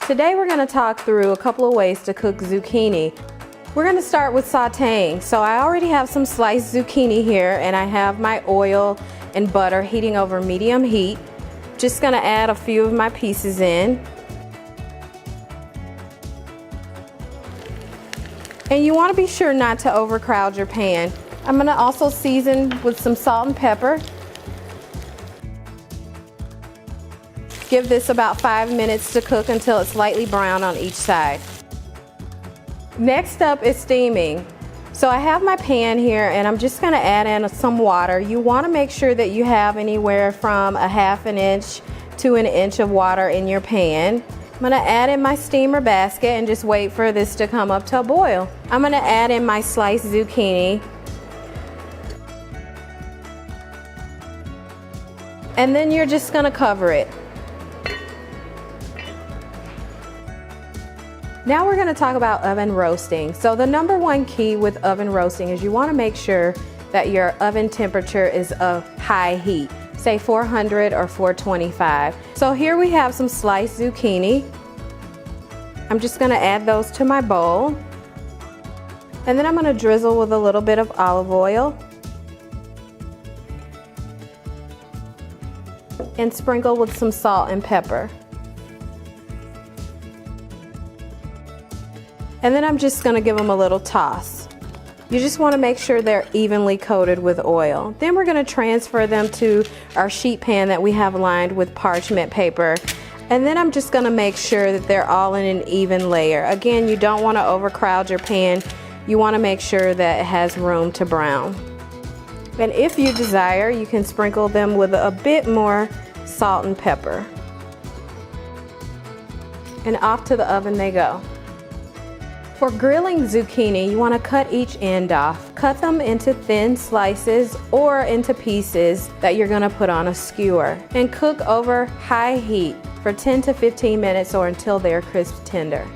Today we're going to talk through a couple of ways to cook zucchini. We're going to start with sauteing. So I already have some sliced zucchini here, and I have my oil and butter heating over medium heat. Just going to add a few of my pieces in. And you want to be sure not to overcrowd your pan. I'm going to also season with some salt and pepper. Give this about 5 minutes to cook until it's lightly brown on each side. Next up is steaming. So I have my pan here, and I'm just going to add in some water. You want to make sure that you have anywhere from a ½ inch to an inch of water in your pan. I'm going to add in my steamer basket and just wait for this to come up to a boil. I'm going to add in my sliced zucchini. And then you're just going to cover it. Now we're going to talk about oven roasting. So the number one key with oven roasting is you want to make sure that your oven temperature is a high heat, say 400 or 425. So here we have some sliced zucchini. I'm just going to add those to my bowl. And then I'm going to drizzle with a little bit of olive oil and sprinkle with some salt and pepper. And then I'm just going to give them a little toss. You just want to make sure they're evenly coated with oil. Then we're going to transfer them to our sheet pan that we have lined with parchment paper. And then I'm just going to make sure that they're all in an even layer. Again, you don't want to overcrowd your pan. You want to make sure that it has room to brown. And if you desire, you can sprinkle them with a bit more salt and pepper. And off to the oven they go. For grilling zucchini, you want to cut each end off. Cut them into thin slices or into pieces that you're going to put on a skewer and cook over high heat for 10 to 15 minutes or until they're crisp tender.